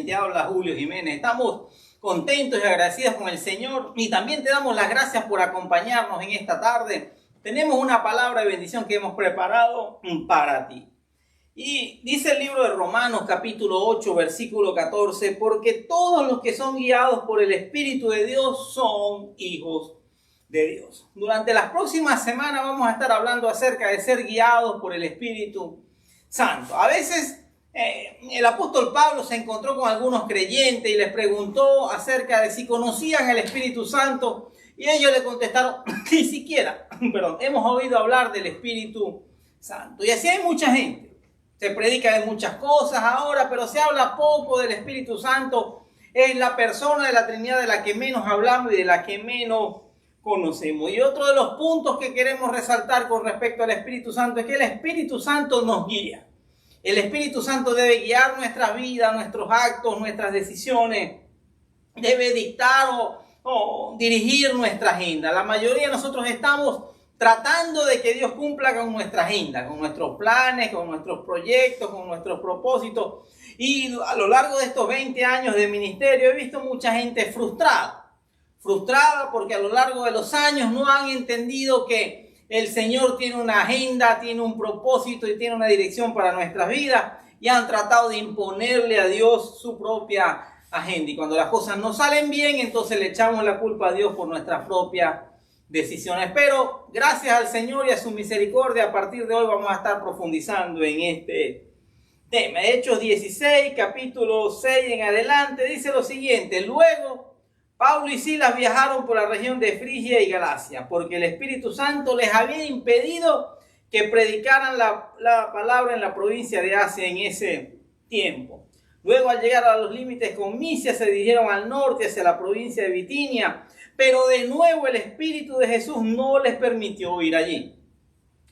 Te habla Julio Jiménez. Estamos contentos y agradecidos con el Señor y también te damos las gracias por acompañarnos en esta tarde. Tenemos una palabra de bendición que hemos preparado para ti. Y dice el libro de Romanos capítulo 8 versículo 14, porque todos los que son guiados por el Espíritu de Dios son hijos de Dios. Durante las próximas semanas vamos a estar hablando acerca de ser guiados por el Espíritu Santo. A veces el apóstol Pablo se encontró con algunos creyentes y les preguntó acerca de si conocían el Espíritu Santo y ellos le contestaron, ni siquiera, hemos oído hablar del Espíritu Santo. Y así hay mucha gente. Se predica de muchas cosas ahora, pero se habla poco del Espíritu Santo. Es la persona de la Trinidad de la que menos hablamos y de la que menos conocemos. Y otro de los puntos que queremos resaltar con respecto al Espíritu Santo es que el Espíritu Santo nos guía. El Espíritu Santo debe guiar nuestra vida, nuestros actos, nuestras decisiones. Debe dictar o dirigir nuestra agenda. La mayoría de nosotros estamos tratando de que Dios cumpla con nuestra agenda, con nuestros planes, con nuestros proyectos, con nuestros propósitos. Y a lo largo de estos 20 años de ministerio he visto mucha gente frustrada porque a lo largo de los años no han entendido que el Señor tiene una agenda, tiene un propósito y tiene una dirección para nuestras vidas y han tratado de imponerle a Dios su propia agenda. Y cuando las cosas no salen bien, entonces le echamos la culpa a Dios por nuestras propias decisiones. Pero gracias al Señor y a su misericordia, a partir de hoy vamos a estar profundizando en este tema. Hechos 16, capítulo 6 en adelante, dice lo siguiente: luego Pablo y Silas viajaron por la región de Frigia y Galacia, porque el Espíritu Santo les había impedido que predicaran la palabra en la provincia de Asia en ese tiempo. Luego, al llegar a los límites con Misia, se dirigieron al norte hacia la provincia de Bitinia, pero de nuevo el Espíritu de Jesús no les permitió ir allí.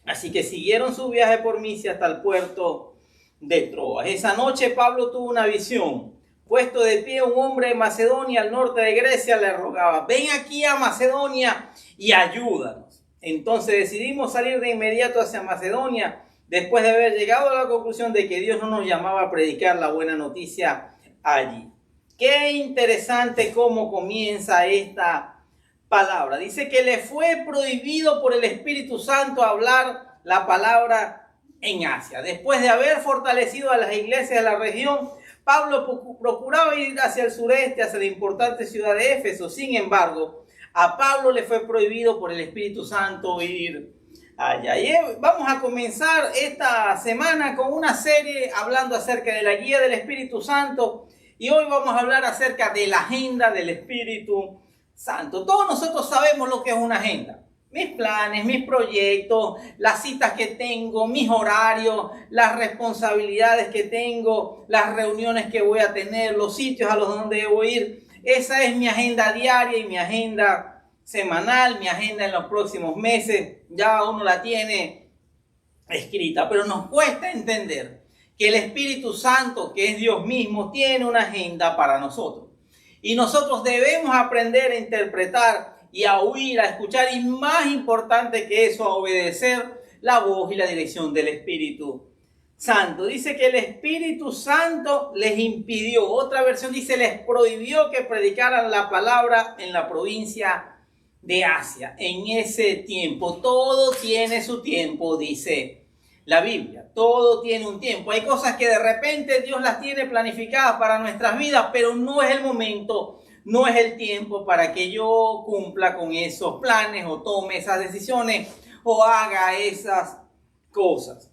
Así que siguieron su viaje por Misia hasta el puerto de Troas. Esa noche Pablo tuvo una visión. Puesto de pie, un hombre de Macedonia, al norte de Grecia, le rogaba: ven aquí a Macedonia y ayúdanos. Entonces decidimos salir de inmediato hacia Macedonia, después de haber llegado a la conclusión de que Dios no nos llamaba a predicar la buena noticia allí. Qué interesante cómo comienza esta palabra. Dice que le fue prohibido por el Espíritu Santo hablar la palabra en Asia. Después de haber fortalecido a las iglesias de la región, Pablo procuraba ir hacia el sureste, hacia la importante ciudad de Éfeso. Sin embargo, a Pablo le fue prohibido por el Espíritu Santo ir allá. Y vamos a comenzar esta semana con una serie hablando acerca de la guía del Espíritu Santo. Y hoy vamos a hablar acerca de la agenda del Espíritu Santo. Todos nosotros sabemos lo que es una agenda. Mis planes, mis proyectos, las citas que tengo, mis horarios, las responsabilidades que tengo, las reuniones que voy a tener, los sitios a los donde debo ir. Esa es mi agenda diaria y mi agenda semanal, mi agenda en los próximos meses. Ya uno la tiene escrita, pero nos cuesta entender que el Espíritu Santo, que es Dios mismo, tiene una agenda para nosotros. Y nosotros debemos aprender a interpretar y a oír, a escuchar, y más importante que eso, a obedecer la voz y la dirección del Espíritu Santo. Dice que el Espíritu Santo les impidió, otra versión dice les prohibió que predicaran la palabra en la provincia de Asia. En ese tiempo, todo tiene su tiempo, dice la Biblia. Todo tiene un tiempo. Hay cosas que de repente Dios las tiene planificadas para nuestras vidas, pero no es el momento. No es el tiempo para que yo cumpla con esos planes o tome esas decisiones o haga esas cosas.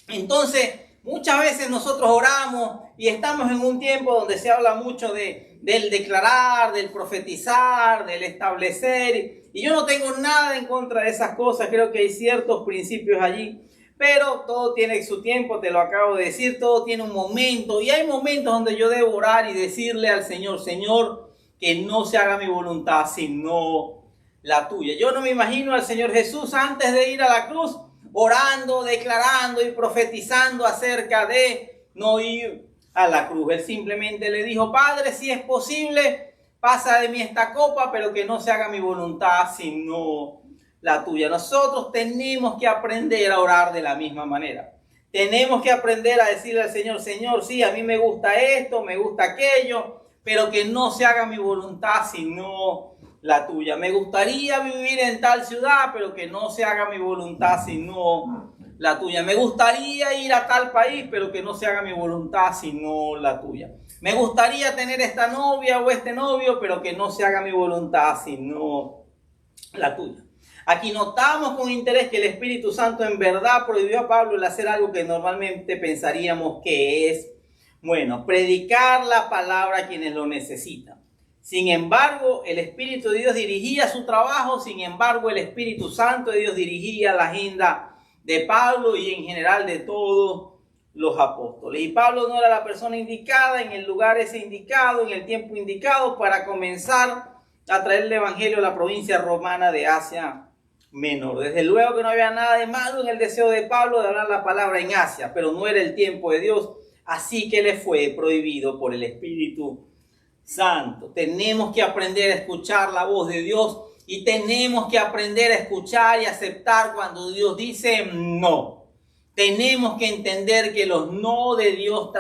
Entonces, muchas veces nosotros oramos y estamos en un tiempo donde se habla mucho del declarar, del profetizar, del establecer. Y yo no tengo nada en contra de esas cosas. Creo que hay ciertos principios allí. Pero todo tiene su tiempo, te lo acabo de decir, todo tiene un momento. Y hay momentos donde yo debo orar y decirle al Señor: Señor, que no se haga mi voluntad sino la tuya. Yo no me imagino al Señor Jesús antes de ir a la cruz orando, declarando y profetizando acerca de no ir a la cruz. Él simplemente le dijo: Padre, si es posible, pasa de mí esta copa, pero que no se haga mi voluntad sino la tuya. Nosotros tenemos que aprender a orar de la misma manera. Tenemos que aprender a decirle al Señor, Señor, sí, a mí me gusta esto, me gusta aquello, pero que no se haga mi voluntad sino la tuya. Me gustaría vivir en tal ciudad, pero que no se haga mi voluntad sino la tuya. Me gustaría ir a tal país, pero que no se haga mi voluntad sino la tuya. Me gustaría tener esta novia o este novio, pero que no se haga mi voluntad sino la tuya. Aquí notamos con interés que el Espíritu Santo en verdad prohibió a Pablo el hacer algo que normalmente pensaríamos que es, bueno, predicar la palabra a quienes lo necesitan. Sin embargo, el Espíritu de Dios dirigía su trabajo, sin embargo, el Espíritu Santo de Dios dirigía la agenda de Pablo y en general de todos los apóstoles. Y Pablo no era la persona indicada en el lugar ese indicado, en el tiempo indicado para comenzar a traer el evangelio a la provincia romana de Asia Menor. Desde luego que no había nada de malo en el deseo de Pablo de hablar la palabra en Asia, pero no era el tiempo de Dios, así que le fue prohibido por el Espíritu Santo. Tenemos que aprender a escuchar la voz de Dios y tenemos que aprender a escuchar y aceptar cuando Dios dice no. Tenemos que entender que los no de Dios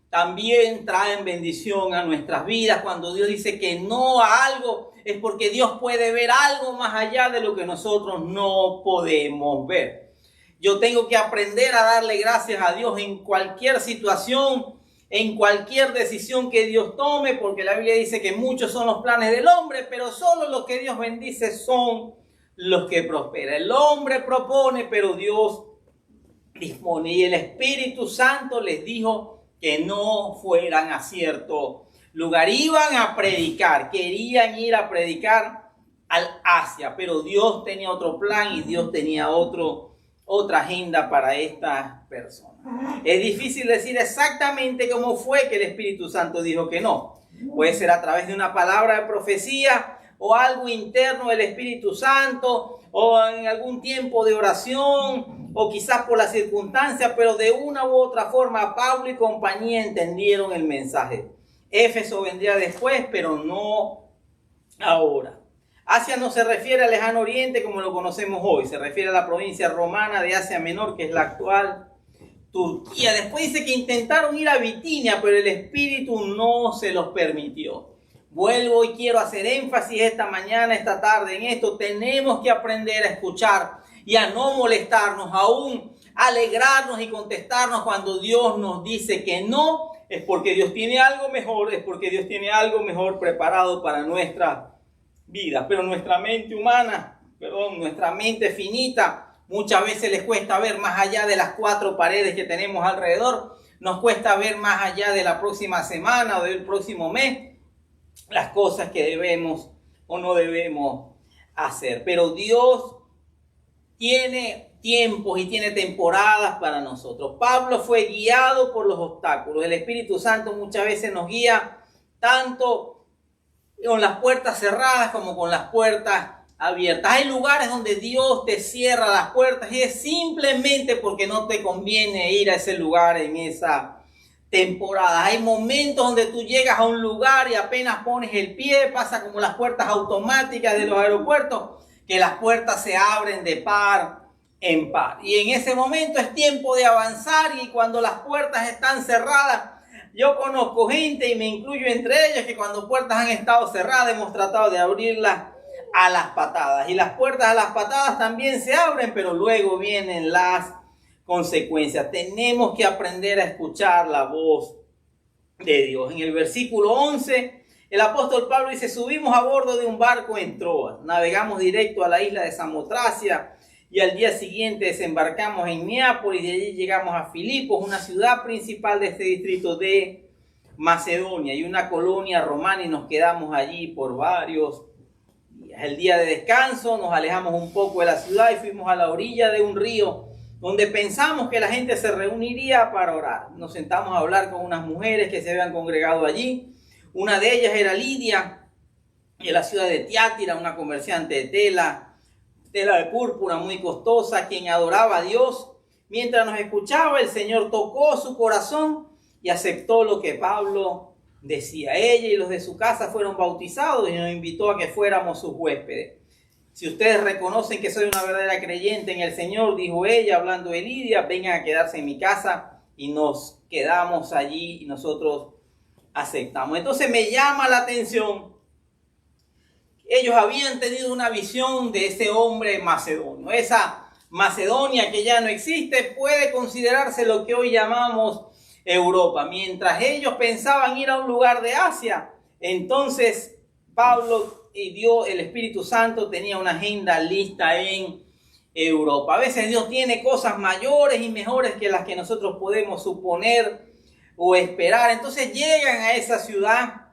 también traen bendición a nuestras vidas. Cuando Dios dice que no a algo, es porque Dios puede ver algo más allá de lo que nosotros no podemos ver. Yo tengo que aprender a darle gracias a Dios en cualquier situación, en cualquier decisión que Dios tome, porque la Biblia dice que muchos son los planes del hombre, pero solo los que Dios bendice son los que prosperan. El hombre propone, pero Dios dispone. Y el Espíritu Santo les dijo que no fueran a cierto lugar. Iban a predicar, querían ir a predicar al Asia, pero Dios tenía otro plan y Dios tenía otra agenda para estas personas. Es difícil decir exactamente cómo fue que el Espíritu Santo dijo que no. Puede ser a través de una palabra de profecía o algo interno del Espíritu Santo o en algún tiempo de oración o quizás por las circunstancias, pero de una u otra forma Pablo y compañía entendieron el mensaje. Éfeso vendría después, pero no ahora. Asia no se refiere al lejano oriente como lo conocemos hoy, se refiere a la provincia romana de Asia Menor, que es la actual Turquía. Después dice que intentaron ir a Bitinia, pero el Espíritu no se los permitió. Vuelvo y quiero hacer énfasis esta mañana, esta tarde en esto. Tenemos que aprender a escuchar y a no molestarnos, aún alegrarnos y contestarnos cuando Dios nos dice que no. Es porque Dios tiene algo mejor, es porque Dios tiene algo mejor preparado para nuestra vida. Pero nuestra mente humana, nuestra mente finita, muchas veces les cuesta ver más allá de las 4 paredes que tenemos alrededor. Nos cuesta ver más allá de la próxima semana o del próximo mes las cosas que debemos o no debemos hacer. Pero Dios tiene tiempos y tiene temporadas para nosotros. Pablo fue guiado por los obstáculos. El Espíritu Santo muchas veces nos guía tanto con las puertas cerradas como con las puertas abiertas. Hay lugares donde Dios te cierra las puertas y es simplemente porque no te conviene ir a ese lugar en esa temporada. Hay momentos donde tú llegas a un lugar y apenas pones el pie, pasa como las puertas automáticas de los aeropuertos, que las puertas se abren de par en par. Y en ese momento es tiempo de avanzar, y cuando las puertas están cerradas, yo conozco gente, y me incluyo entre ellos, que cuando puertas han estado cerradas hemos tratado de abrirlas a las patadas. Y las puertas a las patadas también se abren, pero luego vienen las consecuencias. Tenemos que aprender a escuchar la voz de Dios. En el versículo 11, el apóstol Pablo dice: subimos a bordo de un barco en Troas, navegamos directo a la isla de Samotracia y al día siguiente desembarcamos en Neápolis. De allí llegamos a Filipos, una ciudad principal de este distrito de Macedonia y una colonia romana, y nos quedamos allí por varios días. El día de descanso nos alejamos un poco de la ciudad y fuimos a la orilla de un río donde pensamos que la gente se reuniría para orar. Nos sentamos a hablar con unas mujeres que se habían congregado allí. Una de ellas era Lidia, de la ciudad de Tiátira, una comerciante de tela de púrpura muy costosa, quien adoraba a Dios. Mientras nos escuchaba, el Señor tocó su corazón y aceptó lo que Pablo decía. Ella y los de su casa fueron bautizados y nos invitó a que fuéramos sus huéspedes. Si ustedes reconocen que soy una verdadera creyente en el Señor, dijo ella, hablando de Lidia, vengan a quedarse en mi casa, y nos quedamos allí y nosotros aceptamos. Entonces me llama la atención. Ellos habían tenido una visión de ese hombre macedonio. Esa Macedonia que ya no existe puede considerarse lo que hoy llamamos Europa. Mientras ellos pensaban ir a un lugar de Asia, entonces Pablo y Dios, el Espíritu Santo, tenía una agenda lista en Europa. A veces Dios tiene cosas mayores y mejores que las que nosotros podemos suponer o esperar. Entonces llegan a esa ciudad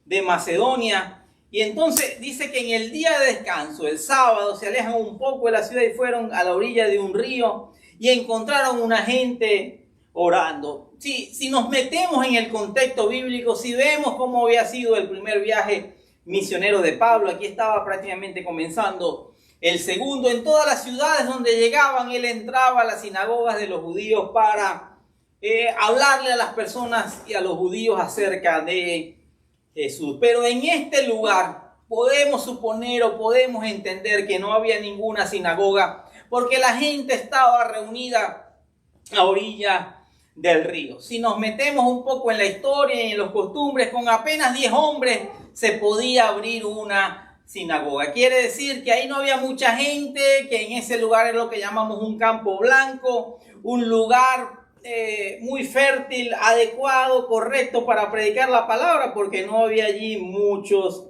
de Macedonia, y entonces dice que en el día de descanso, el sábado, se alejan un poco de la ciudad y fueron a la orilla de un río y encontraron una gente orando. Si nos metemos en el contexto bíblico, si vemos cómo había sido el primer viaje misionero de Pablo, aquí estaba prácticamente comenzando el segundo. En todas las ciudades donde llegaban, él entraba a las sinagogas de los judíos para hablarle a las personas y a los judíos acerca de Jesús. Pero en este lugar podemos suponer o podemos entender que no había ninguna sinagoga, porque la gente estaba reunida a orilla del río. Si nos metemos un poco en la historia y en los costumbres, con apenas 10 hombres se podía abrir una sinagoga. Quiere decir que ahí no había mucha gente, que en ese lugar es lo que llamamos un campo blanco, un lugar muy fértil, adecuado, correcto para predicar la palabra, porque no había allí muchos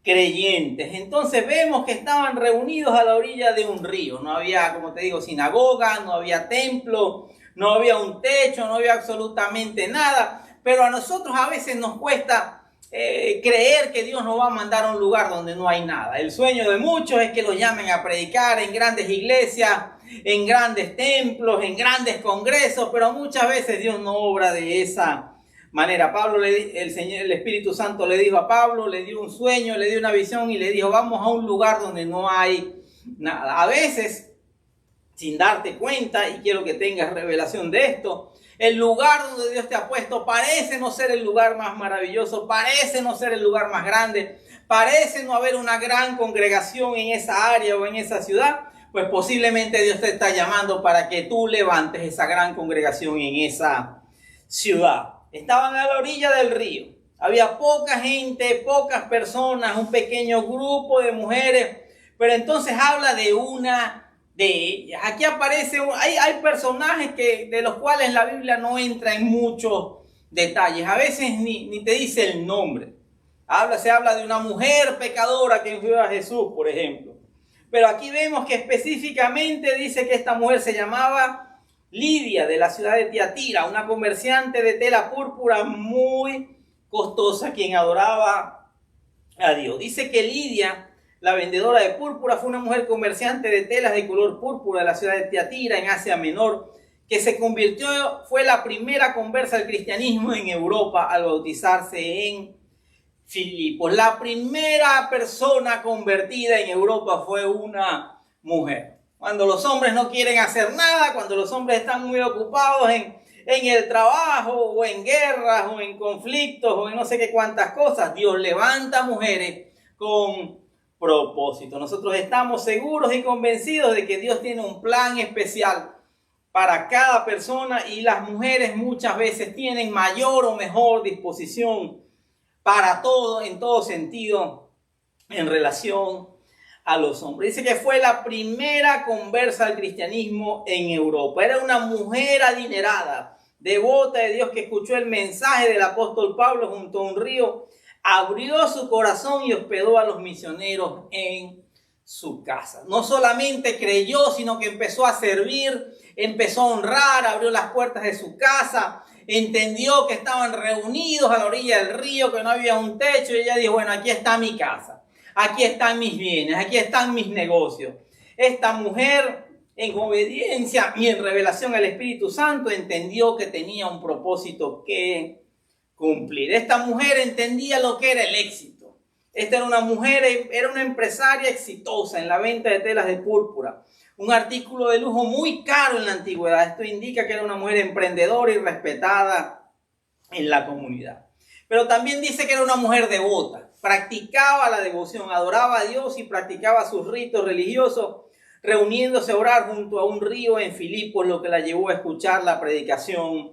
creyentes. Entonces vemos que estaban reunidos a la orilla de un río. No había, como te digo, sinagoga, no había templo, no había un techo, no había absolutamente nada. Pero a nosotros a veces nos cuesta creer que Dios nos va a mandar a un lugar donde no hay nada. El sueño de muchos es que los llamen a predicar en grandes iglesias, en grandes templos, en grandes congresos, pero muchas veces Dios no obra de esa manera. El Espíritu Santo le dijo a Pablo, le dio un sueño, le dio una visión y le dijo, vamos a un lugar donde no hay nada. A veces, sin darte cuenta, y quiero que tengas revelación de esto, el lugar donde Dios te ha puesto parece no ser el lugar más maravilloso, parece no ser el lugar más grande, parece no haber una gran congregación en esa área o en esa ciudad. Pues posiblemente Dios te está llamando para que tú levantes esa gran congregación en esa ciudad. Estaban a la orilla del río. Había poca gente, pocas personas, un pequeño grupo de mujeres. Pero entonces habla de una de ellas. Aquí aparece, hay personajes de los cuales la Biblia no entra en muchos detalles. A veces ni te dice el nombre. Se habla de una mujer pecadora que envió a Jesús, por ejemplo. Pero aquí vemos que específicamente dice que esta mujer se llamaba Lidia, de la ciudad de Tiatira, una comerciante de tela púrpura muy costosa, quien adoraba a Dios. Dice que Lidia, la vendedora de púrpura, fue una mujer comerciante de telas de color púrpura de la ciudad de Tiatira, en Asia Menor, que fue la primera conversa al cristianismo en Europa al bautizarse en Filipos. La primera persona convertida en Europa fue una mujer. Cuando los hombres no quieren hacer nada, cuando los hombres están muy ocupados en el trabajo o en guerras o en conflictos o en no sé qué cuántas cosas, Dios levanta mujeres con propósito. Nosotros estamos seguros y convencidos de que Dios tiene un plan especial para cada persona, y las mujeres muchas veces tienen mayor o mejor disposición para todo, en todo sentido, en relación a los hombres. Dice que fue la primera conversa al cristianismo en Europa. Era una mujer adinerada, devota de Dios, que escuchó el mensaje del apóstol Pablo junto a un río, abrió su corazón y hospedó a los misioneros en su casa. No solamente creyó, sino que empezó a servir, empezó a honrar, abrió las puertas de su casa, entendió que estaban reunidos a la orilla del río, que no había un techo, y ella dijo, bueno, aquí está mi casa, aquí están mis bienes, aquí están mis negocios. Esta mujer, en obediencia y en revelación al Espíritu Santo, entendió que tenía un propósito que cumplir. Esta mujer entendía lo que era el éxito. Esta era una mujer, era una empresaria exitosa en la venta de telas de púrpura, un artículo de lujo muy caro en la antigüedad. Esto indica que era una mujer emprendedora y respetada en la comunidad. Pero también dice que era una mujer devota. practicaba la devoción, adoraba a Dios y practicaba sus ritos religiosos, reuniéndose a orar junto a un río en Filipos, lo que la llevó a escuchar la predicación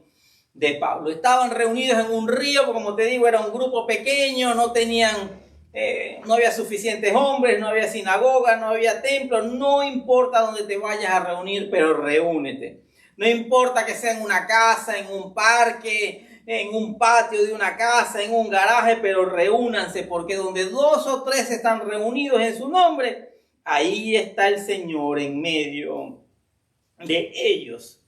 de Pablo. Estaban reunidos en un río, porque como te digo, era un grupo pequeño, no había suficientes hombres, no había sinagoga, no había templo. No importa dónde te vayas a reunir, pero reúnete. No importa que sea en una casa, en un parque, en un patio de una casa, en un garaje, pero reúnanse, porque donde 2 o 3 están reunidos en su nombre, ahí está el Señor en medio de ellos.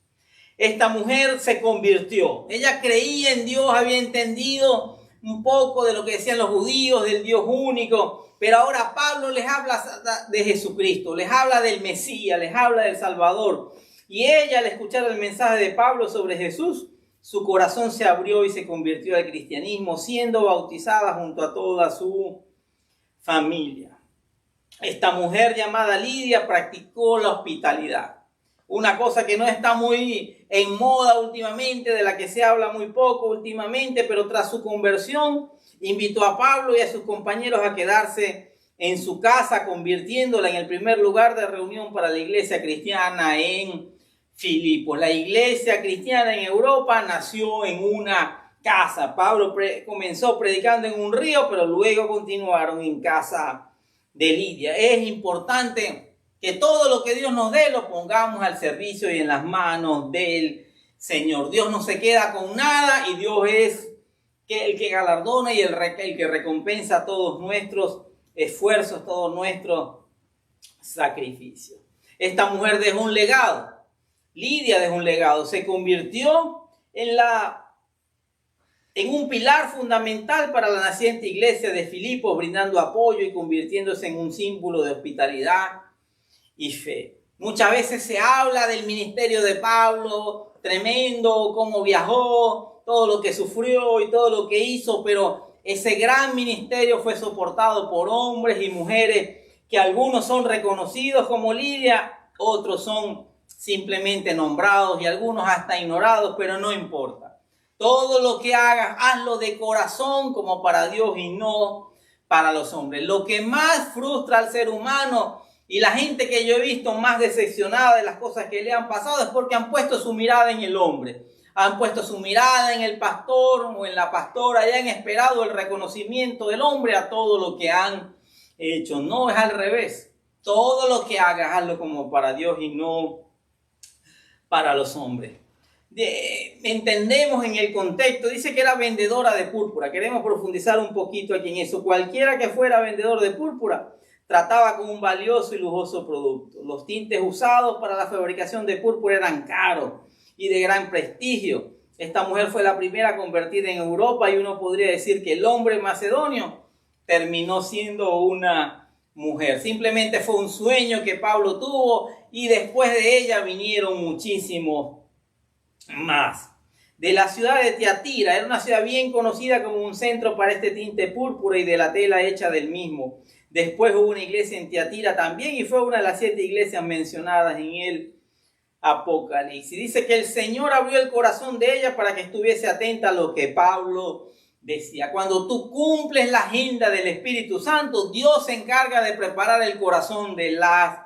Esta mujer se convirtió. Ella creía en Dios, había entendido un poco de lo que decían los judíos, del Dios único. Pero ahora Pablo les habla de Jesucristo, les habla del Mesías, les habla del Salvador. Y ella, al escuchar el mensaje de Pablo sobre Jesús, su corazón se abrió y se convirtió al cristianismo, siendo bautizada junto a toda su familia. Esta mujer llamada Lidia practicó la hospitalidad. Una cosa que no está muy en moda últimamente, de la que se habla muy poco últimamente, pero tras su conversión invitó a Pablo y a sus compañeros a quedarse en su casa, convirtiéndola en el primer lugar de reunión para la iglesia cristiana en Filipos. La iglesia cristiana en Europa nació en una casa. Pablo comenzó predicando en un río, pero luego continuaron en casa de Lidia. Es importante que todo lo que Dios nos dé lo pongamos al servicio y en las manos del Señor. Dios no se queda con nada y Dios es el que galardona y el que recompensa todos nuestros esfuerzos, todos nuestros sacrificios. Esta mujer dejó un legado. Lidia dejó un legado. Se convirtió en un pilar fundamental para la naciente iglesia de Filipos, brindando apoyo y convirtiéndose en un símbolo de hospitalidad y fe. Muchas veces se habla del ministerio de Pablo, tremendo, cómo viajó, todo lo que sufrió y todo lo que hizo, pero ese gran ministerio fue soportado por hombres y mujeres que algunos son reconocidos como Lidia, otros son simplemente nombrados y algunos hasta ignorados, pero no importa. Todo lo que hagas, hazlo de corazón como para Dios y no para los hombres. Lo que más frustra al ser humano y la gente que yo he visto más decepcionada de las cosas que le han pasado es porque han puesto su mirada en el hombre. Han puesto su mirada en el pastor o en la pastora y han esperado el reconocimiento del hombre a todo lo que han hecho. No, es al revés. Todo lo que hagas, hazlo como para Dios y no para los hombres. Entendemos en el contexto, dice que era vendedora de púrpura. Queremos profundizar un poquito aquí en eso. Cualquiera que fuera vendedor de púrpura trataba con un valioso y lujoso producto. Los tintes usados para la fabricación de púrpura eran caros y de gran prestigio. Esta mujer fue la primera convertida en Europa y uno podría decir que el hombre macedonio terminó siendo una mujer. Simplemente fue un sueño que Pablo tuvo y después de ella vinieron muchísimos más. De la ciudad de Tiatira, era una ciudad bien conocida como un centro para este tinte púrpura y de la tela hecha del mismo. Después hubo una iglesia en Tiatira también y fue una de las 7 iglesias mencionadas en el Apocalipsis. Dice que el Señor abrió el corazón de ella para que estuviese atenta a lo que Pablo decía. Cuando tú cumples la agenda del Espíritu Santo, Dios se encarga de preparar el corazón de las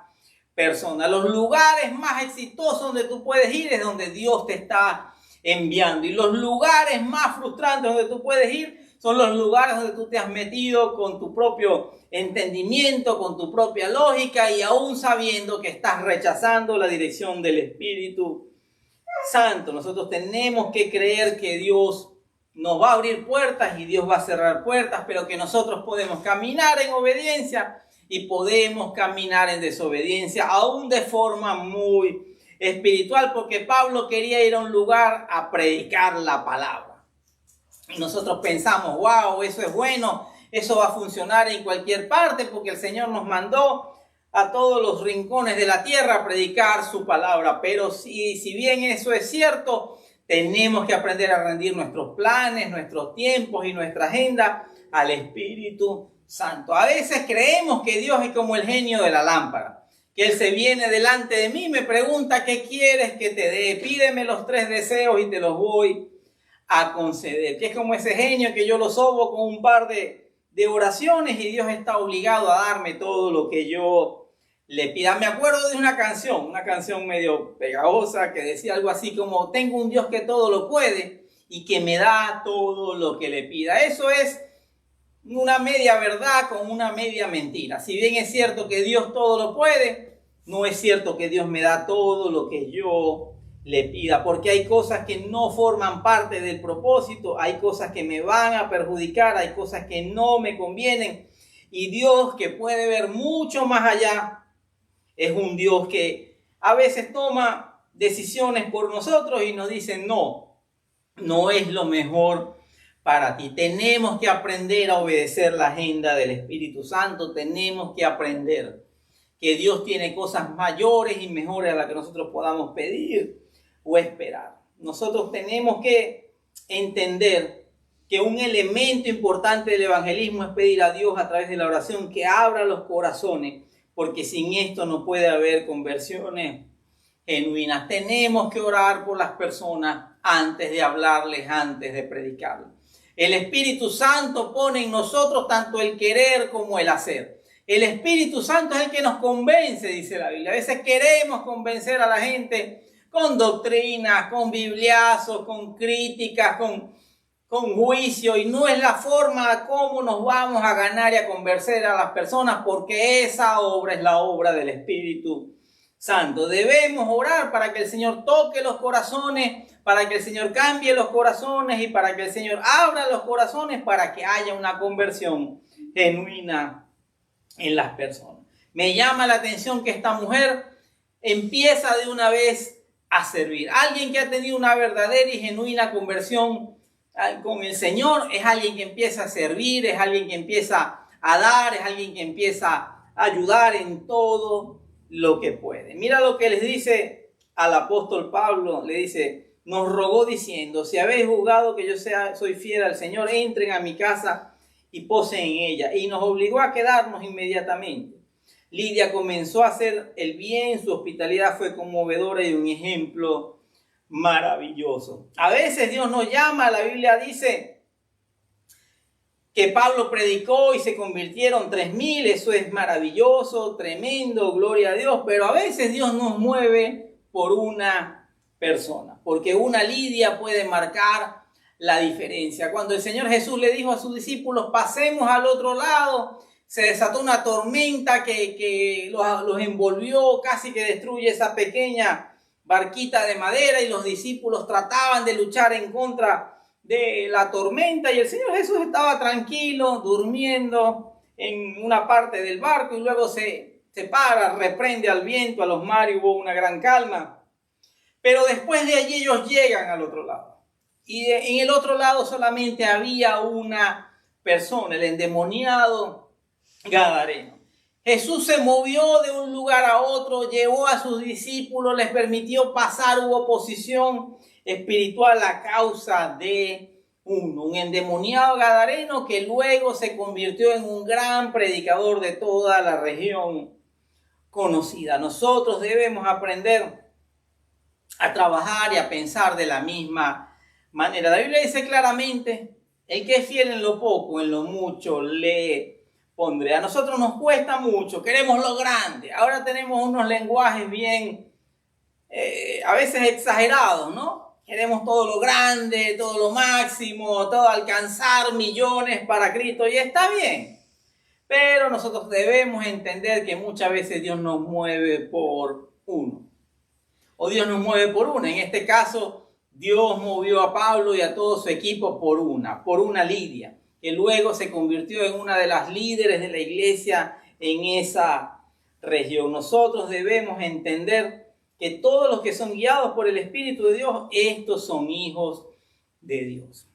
personas. Los lugares más exitosos donde tú puedes ir es donde Dios te está enviando. Y los lugares más frustrantes donde tú puedes ir son los lugares donde tú te has metido con tu propio entendimiento, con tu propia lógica y aún sabiendo que estás rechazando la dirección del Espíritu Santo. Nosotros tenemos que creer que Dios nos va a abrir puertas y Dios va a cerrar puertas, pero que nosotros podemos caminar en obediencia y podemos caminar en desobediencia, aún de forma muy espiritual, porque Pablo quería ir a un lugar a predicar la palabra. Y nosotros pensamos, wow, eso es bueno, eso va a funcionar en cualquier parte, porque el Señor nos mandó a todos los rincones de la tierra a predicar su palabra. Pero si bien eso es cierto, tenemos que aprender a rendir nuestros planes, nuestros tiempos y nuestra agenda al Espíritu Santo. A veces creemos que Dios es como el genio de la lámpara, que Él se viene delante de mí y me pregunta qué quieres que te dé. Pídeme los 3 deseos y te los voy a conceder. Que es como ese genio que yo lo sobo con un par de de oraciones y Dios está obligado a darme todo lo que yo le pida. Me acuerdo de una canción medio pegajosa que decía algo así como: tengo un Dios que todo lo puede y que me da todo lo que le pida. Eso es una media verdad con una media mentira. Si bien es cierto que Dios todo lo puede, no es cierto que Dios me da todo lo que yo le pida, porque hay cosas que no forman parte del propósito, hay cosas que me van a perjudicar, hay cosas que no me convienen, y Dios, que puede ver mucho más allá, es un Dios que a veces toma decisiones por nosotros y nos dice: no es lo mejor para ti. Tenemos que aprender a obedecer la agenda del Espíritu Santo, tenemos que aprender que Dios tiene cosas mayores y mejores a las que nosotros podamos pedir o esperar. Nosotros tenemos que entender que un elemento importante del evangelismo es pedir a Dios a través de la oración que abra los corazones, porque sin esto no puede haber conversiones genuinas. Tenemos que orar por las personas antes de hablarles, antes de predicarles. El Espíritu Santo pone en nosotros tanto el querer como el hacer. El Espíritu Santo es el que nos convence, dice la Biblia. A veces queremos convencer a la gente con doctrinas, con bibliazos, con críticas, con juicio, y no es la forma como nos vamos a ganar y a convencer a las personas, porque esa obra es la obra del Espíritu Santo. Debemos orar para que el Señor toque los corazones, para que el Señor cambie los corazones y para que el Señor abra los corazones para que haya una conversión genuina en las personas. Me llama la atención que esta mujer empieza de una vez a servir. Alguien que ha tenido una verdadera y genuina conversión con el Señor es alguien que empieza a servir, es alguien que empieza a dar, es alguien que empieza a ayudar en todo lo que puede. Mira lo que les dice al apóstol Pablo, le dice: nos rogó diciendo: si habéis juzgado que yo soy fiel al Señor, entren a mi casa y posen en ella. Y nos obligó a quedarnos inmediatamente. Lidia comenzó a hacer el bien, su hospitalidad fue conmovedora y un ejemplo maravilloso. A veces Dios nos llama, la Biblia dice que Pablo predicó y se convirtieron 3,000, eso es maravilloso, tremendo, gloria a Dios, pero a veces Dios nos mueve por una persona, porque una Lidia puede marcar la diferencia. Cuando el Señor Jesús le dijo a sus discípulos: pasemos al otro lado, se desató una tormenta que los envolvió, casi que destruye esa pequeña barquita de madera, y los discípulos trataban de luchar en contra de la tormenta, y el Señor Jesús estaba tranquilo, durmiendo en una parte del barco, y luego se para, reprende al viento, a los mares, y hubo una gran calma. Pero después de allí ellos llegan al otro lado, y en el otro lado solamente había una persona, el endemoniado gadareno. Jesús se movió de un lugar a otro, llevó a sus discípulos, les permitió pasar, hubo oposición espiritual a causa de un endemoniado gadareno que luego se convirtió en un gran predicador de toda la región conocida. Nosotros debemos aprender a trabajar y a pensar de la misma manera. La Biblia dice claramente: el que es fiel en lo poco, en lo mucho le pondré. A nosotros nos cuesta mucho, queremos lo grande. Ahora tenemos unos lenguajes bien, a veces exagerados, ¿no? Queremos todo lo grande, todo lo máximo, todo alcanzar millones para Cristo, y está bien. Pero nosotros debemos entender que muchas veces Dios nos mueve por uno. O Dios nos mueve por una. En este caso, Dios movió a Pablo y a todo su equipo por una Lidia, que luego se convirtió en una de las líderes de la iglesia en esa región. Nosotros debemos entender que todos los que son guiados por el Espíritu de Dios, estos son hijos de Dios.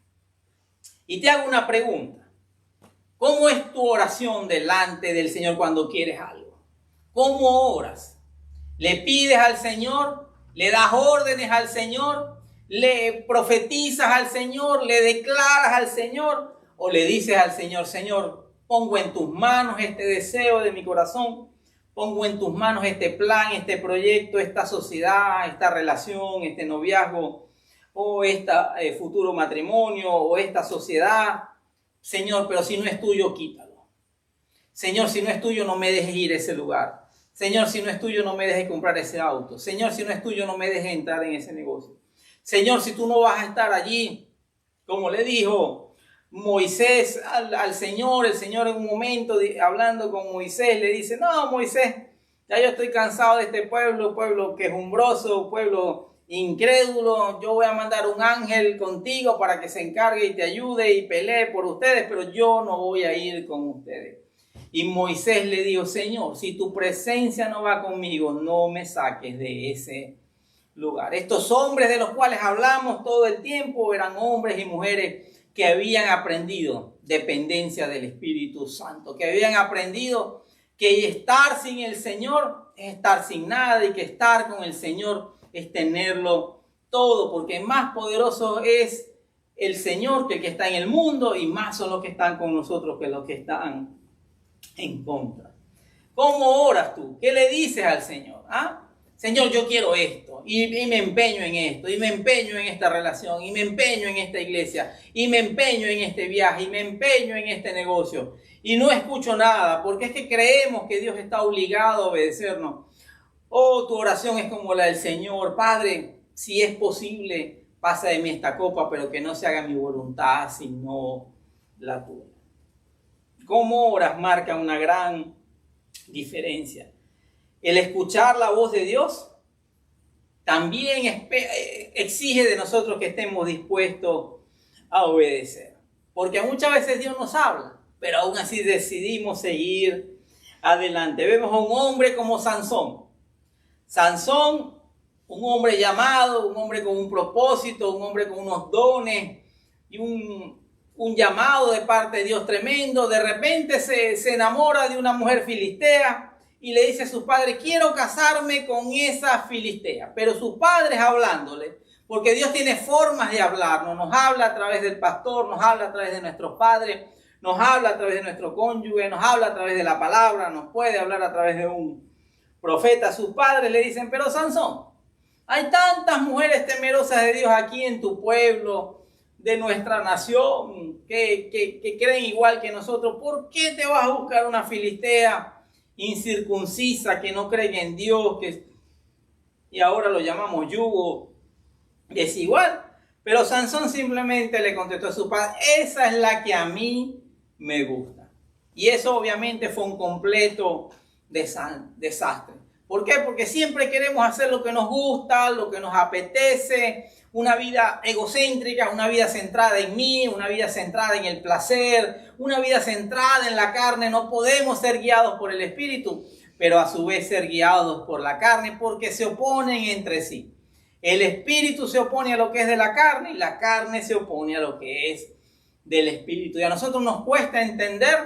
Y te hago una pregunta: ¿cómo es tu oración delante del Señor cuando quieres algo? ¿Cómo oras? ¿Le pides al Señor? ¿Le das órdenes al Señor? ¿Le profetizas al Señor? ¿Le declaras al Señor? ¿O le dices al Señor: Señor, pongo en tus manos este deseo de mi corazón, pongo en tus manos este plan, este proyecto, esta sociedad, esta relación, este noviazgo, o este futuro matrimonio, o esta sociedad? Señor, pero si no es tuyo, quítalo. Señor, si no es tuyo, no me dejes ir a ese lugar. Señor, si no es tuyo, no me dejes comprar ese auto. Señor, si no es tuyo, no me dejes entrar en ese negocio. Señor, si tú no vas a estar allí, como le dijo Moisés al Señor, el Señor en un momento hablando con Moisés, le dice, no, Moisés, ya yo estoy cansado de este pueblo quejumbroso, pueblo incrédulo. Yo voy a mandar un ángel contigo para que se encargue y te ayude y pelee por ustedes, pero yo no voy a ir con ustedes. Y Moisés le dijo, Señor, si tu presencia no va conmigo, no me saques de ese lugar. Estos hombres de los cuales hablamos todo el tiempo eran hombres y mujeres que habían aprendido dependencia del Espíritu Santo, que habían aprendido que estar sin el Señor es estar sin nada y que estar con el Señor es tenerlo todo, porque más poderoso es el Señor que el que está en el mundo y más son los que están con nosotros que los que están en contra. ¿Cómo oras tú? ¿Qué le dices al Señor? Señor, yo quiero esto y me empeño en esto y me empeño en esta relación y me empeño en esta iglesia y me empeño en este viaje y me empeño en este negocio y no escucho nada porque es que creemos que Dios está obligado a obedecernos. Tu oración es como la del Señor. Padre, si es posible, pasa de mí esta copa, pero que no se haga mi voluntad sino la tuya. Cómo oras marca una gran diferencia. El escuchar la voz de Dios también exige de nosotros que estemos dispuestos a obedecer. Porque muchas veces Dios nos habla, pero aún así decidimos seguir adelante. Vemos a un hombre como Sansón. Sansón, un hombre llamado, un hombre con un propósito, un hombre con unos dones y un llamado de parte de Dios tremendo. De repente se enamora de una mujer filistea y le dice a sus padres, quiero casarme con esa filistea. Pero sus padres hablándole, porque Dios tiene formas de hablarnos, nos habla a través del pastor, nos habla a través de nuestros padres, nos habla a través de nuestro cónyuge, nos habla a través de la palabra, nos puede hablar a través de un profeta. Sus padres le dicen, pero Sansón, hay tantas mujeres temerosas de Dios aquí en tu pueblo, de nuestra nación, que creen igual que nosotros. ¿Por qué te vas a buscar una filistea incircuncisa que no cree en Dios? Y ahora lo llamamos yugo desigual. Pero Sansón simplemente le contestó a su padre, esa es la que a mí me gusta. Y eso obviamente fue un completo desastre. ¿Por qué? Porque siempre queremos hacer lo que nos gusta, lo que nos apetece, una vida egocéntrica, una vida centrada en mí, una vida centrada en el placer, una vida centrada en la carne. No podemos ser guiados por el Espíritu, pero a su vez ser guiados por la carne, porque se oponen entre sí. El Espíritu se opone a lo que es de la carne y la carne se opone a lo que es del Espíritu. Y a nosotros nos cuesta entender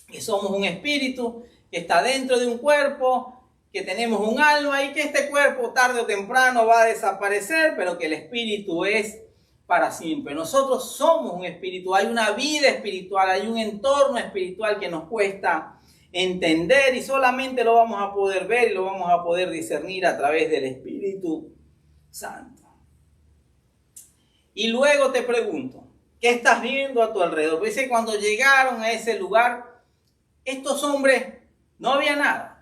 que somos un espíritu que está dentro de un cuerpo, que tenemos un alma y que este cuerpo tarde o temprano va a desaparecer, pero que el espíritu es para siempre. Nosotros somos un espíritu, hay una vida espiritual, hay un entorno espiritual que nos cuesta entender y solamente lo vamos a poder ver y lo vamos a poder discernir a través del Espíritu Santo. Y luego te pregunto, ¿qué estás viendo a tu alrededor? Dice, cuando llegaron a ese lugar, estos hombres, no había nada.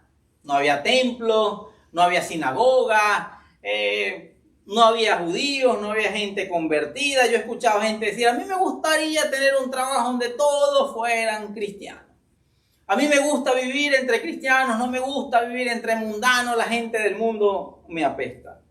No había templo, no había sinagoga, no había judíos, no había gente convertida. Yo he escuchado gente decir, a mí me gustaría tener un trabajo donde todos fueran cristianos. A mí me gusta vivir entre cristianos, no me gusta vivir entre mundanos, la gente del mundo me apesta.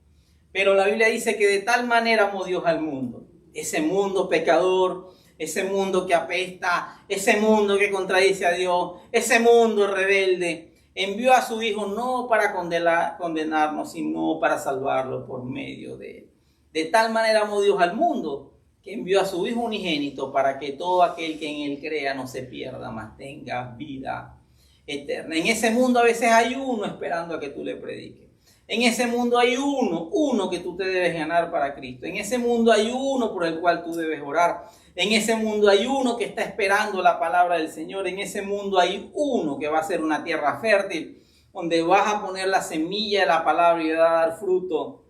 Pero la Biblia dice que de tal manera amó Dios al mundo, ese mundo pecador, ese mundo que apesta, ese mundo que contradice a Dios, ese mundo rebelde. Envió a su Hijo no para condenarnos, sino para salvarlo por medio de él. De tal manera amó Dios al mundo, que envió a su Hijo unigénito para que todo aquel que en él crea no se pierda, mas tenga vida eterna. En ese mundo a veces hay uno esperando a que tú le prediques. En ese mundo hay uno que tú te debes ganar para Cristo. En ese mundo hay uno por el cual tú debes orar. En ese mundo hay uno que está esperando la palabra del Señor. En ese mundo hay uno que va a ser una tierra fértil, donde vas a poner la semilla de la palabra y va a dar fruto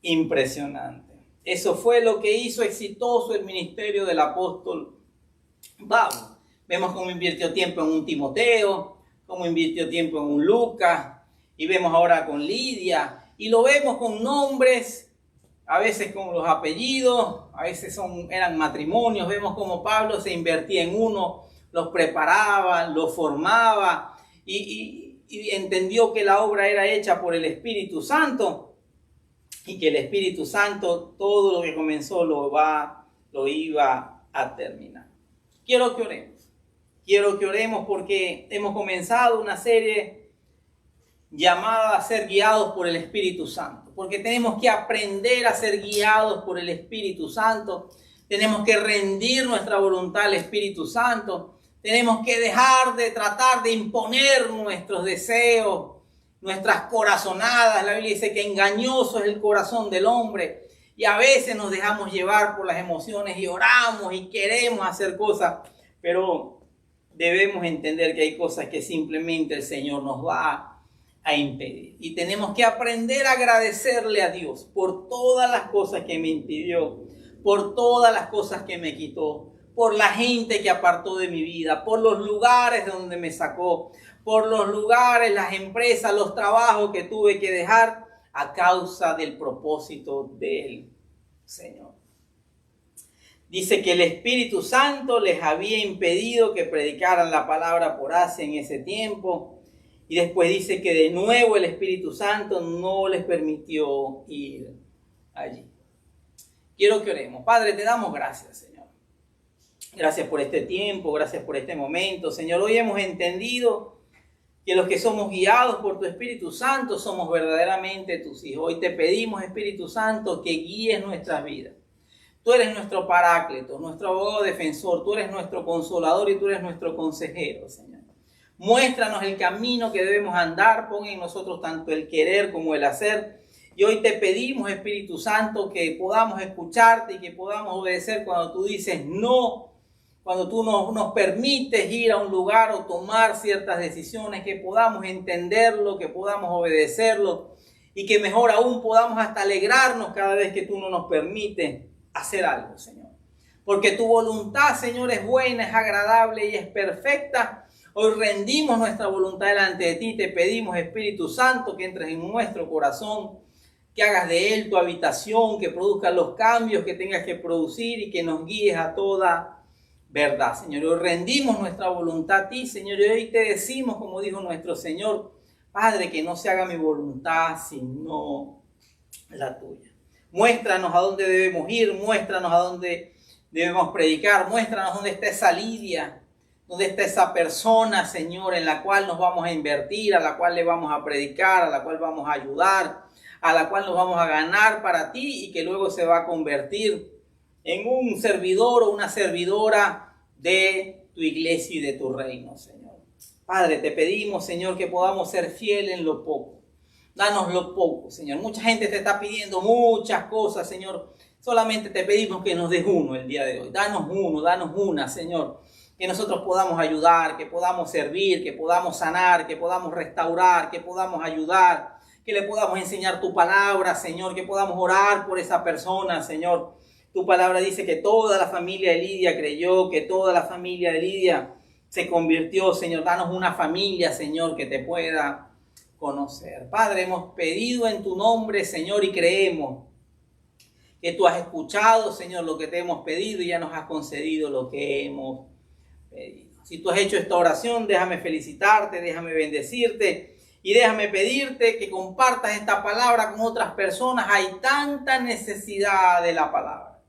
impresionante. Eso fue lo que hizo exitoso el ministerio del apóstol Vamos, vemos cómo invirtió tiempo en un Timoteo, cómo invirtió tiempo en un Lucas, y vemos ahora con Lidia, y lo vemos con nombres, a veces con los apellidos, a veces eran matrimonios. Vemos cómo Pablo se invertía en uno, los preparaba, los formaba, y entendió que la obra era hecha por el Espíritu Santo, y que el Espíritu Santo todo lo que comenzó lo iba a terminar. Quiero que oremos porque hemos comenzado una serie llamada a ser guiados por el Espíritu Santo, porque tenemos que aprender a ser guiados por el Espíritu Santo, tenemos que rendir nuestra voluntad al Espíritu Santo, tenemos que dejar de tratar de imponer nuestros deseos, nuestras corazonadas. La Biblia dice que engañoso es el corazón del hombre, y a veces nos dejamos llevar por las emociones y oramos y queremos hacer cosas, pero debemos entender que hay cosas que simplemente el Señor nos va a impedir. Y tenemos que aprender a agradecerle a Dios por todas las cosas que me impidió, por todas las cosas que me quitó, por la gente que apartó de mi vida, por los lugares de donde me sacó, por los lugares, las empresas, los trabajos que tuve que dejar a causa del propósito del Señor. Dice que el Espíritu Santo les había impedido que predicaran la palabra por Asia en ese tiempo. Y después dice que de nuevo el Espíritu Santo no les permitió ir allí. Quiero que oremos. Padre, te damos gracias, Señor. Gracias por este tiempo, gracias por este momento. Señor, hoy hemos entendido que los que somos guiados por tu Espíritu Santo somos verdaderamente tus hijos. Hoy te pedimos, Espíritu Santo, que guíes nuestras vidas. Tú eres nuestro paráclito, nuestro abogado defensor, tú eres nuestro consolador y tú eres nuestro consejero, Señor. Muéstranos el camino que debemos andar, pon en nosotros tanto el querer como el hacer. Y hoy te pedimos, Espíritu Santo, que podamos escucharte y que podamos obedecer cuando tú dices no, cuando tú nos permites ir a un lugar o tomar ciertas decisiones, que podamos entenderlo, que podamos obedecerlo y que mejor aún podamos hasta alegrarnos cada vez que tú no nos permites hacer algo, Señor. Porque tu voluntad, Señor, es buena, es agradable y es perfecta. Hoy rendimos nuestra voluntad delante de ti. Te pedimos, Espíritu Santo, que entres en nuestro corazón, que hagas de él tu habitación, que produzcas los cambios que tengas que producir y que nos guíes a toda verdad, Señor. Hoy rendimos nuestra voluntad a ti, Señor, y hoy te decimos, como dijo nuestro Señor, Padre, que no se haga mi voluntad sino la tuya. Muéstranos a dónde debemos ir, muéstranos a dónde debemos predicar, muéstranos dónde está esa Lidia, dónde está esa persona, Señor, en la cual nos vamos a invertir, a la cual le vamos a predicar, a la cual vamos a ayudar, a la cual nos vamos a ganar para ti y que luego se va a convertir en un servidor o una servidora de tu iglesia y de tu reino, Señor. Padre, te pedimos, Señor, que podamos ser fieles en lo poco. Danos lo poco, Señor. Mucha gente te está pidiendo muchas cosas, Señor. Solamente te pedimos que nos des uno el día de hoy. Danos uno, danos una, Señor. Que nosotros podamos ayudar, que podamos servir, que podamos sanar, que podamos restaurar, que podamos ayudar, que le podamos enseñar tu palabra, Señor. Que podamos orar por esa persona, Señor. Tu palabra dice que toda la familia de Lidia creyó, que toda la familia de Lidia se convirtió, Señor. Danos una familia, Señor, que te pueda conocer. Padre, hemos pedido en tu nombre, Señor, y creemos que tú has escuchado, Señor, lo que te hemos pedido y ya nos has concedido lo que hemos pedido. Si tú has hecho esta oración, déjame felicitarte, déjame bendecirte y déjame pedirte que compartas esta palabra con otras personas. Hay tanta necesidad de la palabra.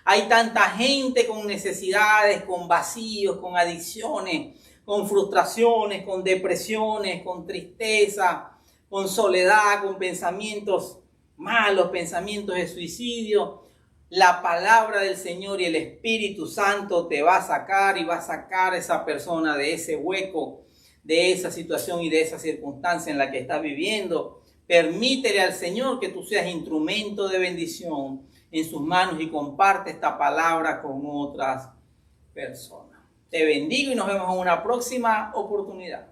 Hay tanta gente con necesidades, con vacíos, con adicciones, con frustraciones, con depresiones, con tristeza, con soledad, con pensamientos malos, pensamientos de suicidio. La palabra del Señor y el Espíritu Santo te va a sacar y va a sacar a esa persona de ese hueco, de esa situación y de esa circunstancia en la que está viviendo. Permítele al Señor que tú seas instrumento de bendición en sus manos y comparte esta palabra con otras personas. Te bendigo y nos vemos en una próxima oportunidad.